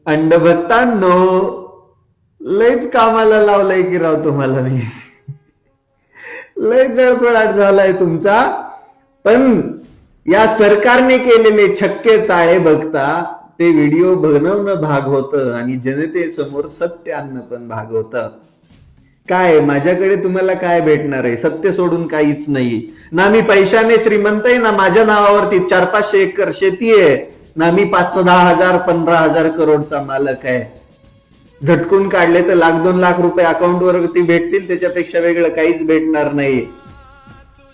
अंडभक्तांनो, लयच कामाला लावलंय की राव तुम्हाला मी. लय जळफळाट झालाय तुमचा. पण या सरकारने केलेले छक्के चाळे बघता ते व्हिडिओ बनवणं भाग होतं आणि जनतेसमोर सत्य आणणं पण भाग होतं. काय माझ्याकडे तुम्हाला काय भेटणार आहे? सत्य सोडून काहीच नाही ना. मी पैशाने श्रीमंत आहे ना. माझ्या नावावरती 400-500 एकर शेती आहे ना. मी 5-10,000 15,000 करोडचा मालक आहे. झटकून काढले तर 1-2 लाख रुपये अकाउंट वरती भेटतील, त्याच्यापेक्षा वेगळं काहीच भेटणार नाही.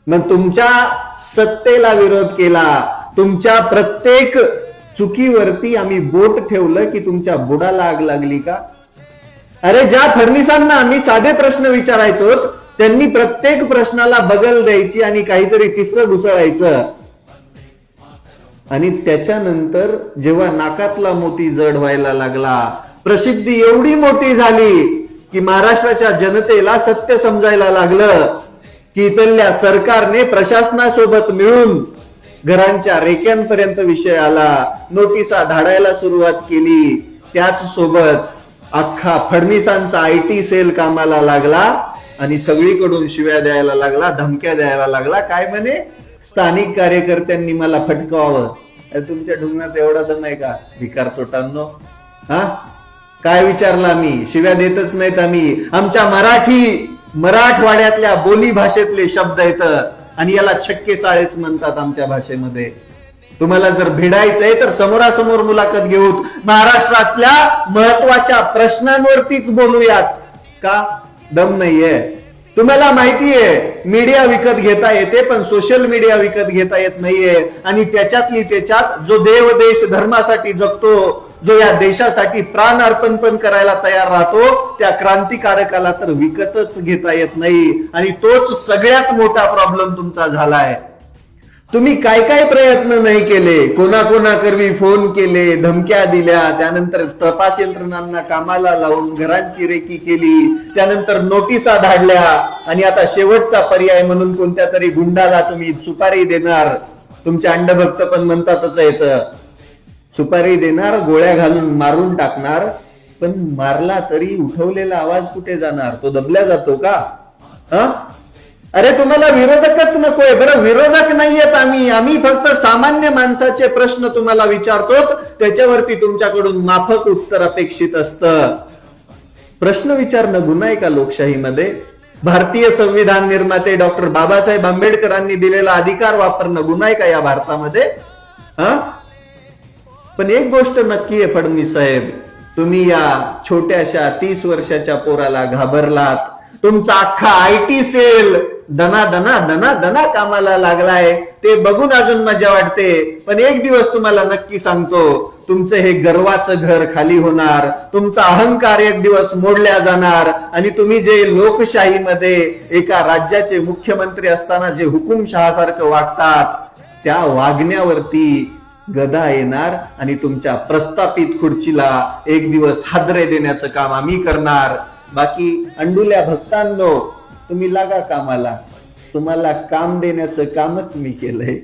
मग तुमच्या सत्तेला विरोध केला, तुमच्या प्रत्येक चुकीवरती आम्ही बोट ठेवलं की तुमच्या बुडाला आग लागली का? अरे ज्या फडणवीसांना आम्ही साधे प्रश्न विचारायचो, त्यांनी प्रत्येक प्रश्नाला बगल द्यायची आणि काहीतरी तिसरं घुसळायचं. आणि त्याच्यानंतर जेव्हा नाकातला मोती जड व्हायला लागला, प्रसिद्धी एवढी मोठी झाली की महाराष्ट्राच्या जनतेला सत्य समजायला लागलं की इथल्या सरकारने प्रशासनासोबत मिळून घरांच्या रेक्यांपर्यंत विषय आला, नोटिसा धाडायला सुरुवात केली. त्याच सोबत अख्खा फडणवीसांचा आयटी सेल कामाला लागला आणि सगळीकडून शिव्या द्यायला लागला, धमक्या द्यायला लागला. काय म्हणे, स्थानिक कार्यकर्त्यांनी मला फटकावावं. तुमच्या ढुंगणात एवढा दम आहे का भिकार चोटांनो? हा काय विचारला मी? शिव्या देतच नाहीत आम्ही. आमच्या मराठवाड्यातल्या बोली भाषेतले शब्द येतं आणि याला छक्के चाळेच म्हणतात आमच्या भाषेमध्ये. तुम्हाला जर भिडायचंय तर समोरासमोर मुलाखत घेऊ, महाराष्ट्रातल्या महत्वाच्या प्रश्नांवरतीच बोलूयात. का दम नाहीये? तुम्हाला माहितीये मीडिया विकत घेता येते, पण सोशल मीडिया विकत घेता येत नाहीये. आणि त्याच्यात जो देव देश धर्मासाठी जगतो, जो या देशासाठी प्राण अर्पण पण करायला तयार राहतो, त्या क्रांतिकारकाला तर विकतच घेता येत नाही. आणि तोच सगळ्यात मोठा प्रॉब्लेम तुमचा झालाय. तुम्ही काय काय प्रयत्न नाही केले, कोणाकोणाकरवी फोन केले, धमक्या दिल्या, त्यानंतर तपास यंत्रणांना कामाला लावून घरांची रेकी केली, त्यानंतर नोटिसा धाडल्या आणि आता शेवटचा पर्याय म्हणून कोणत्या तरी गुंडाला तुम्ही सुपारी देणार. तुमचे अंडभक्त पण म्हणतातच येतं, सुपारी देणार, गोळ्या घालून मारून टाकणार. पण मारला तरी उठवलेला आवाज कुठे जाणार? तो दबल्या जातो का? अरे तुम्हाला विरोधकच नकोय. बरं विरोधक नाहीयेत आम्ही फक्त सामान्य माणसाचे प्रश्न तुम्हाला विचारतो, त्याच्यावरती तुमच्याकडून माफक उत्तर अपेक्षित असतं. प्रश्न विचारणं गुन्हा आहे का लोकशाहीमध्ये? भारतीय संविधान निर्माते डॉक्टर बाबासाहेब आंबेडकरांनी दिलेला अधिकार वापरणं गुन्हा आहे का या भारतामध्ये? पण एक गोष्ट नक्की आहे फडणवीस साहेब, तुम्ही या छोट्याशा 30 वर्षाच्या पोराला घाबरलात. तुमचा अख्खा आयटी सेल दना दना दना दना कामाला लागलाय. ते बघून अजून मजा वाटते. पण एक दिवस तुम्हाला नक्की सांगतो, तुमचं हे गर्वाचं घर खाली होणार, तुमचा अहंकार एक दिवस मोडल्या जाणार आणि तुम्ही जे लोकशाहीमध्ये एका राज्याचे मुख्यमंत्री असताना जे हुकुमशहासारखं वागतात, त्या वागण्यावरती गदा येणार आणि तुमच्या प्रस्थापित खुर्चीला एक दिवस हादरे देण्याचं काम आम्ही करणार. बाकी अंडुल्या भक्तांनो, तुम्ही लागा कामाला. तुम्हाला काम देण्याचं कामच मी केलंय.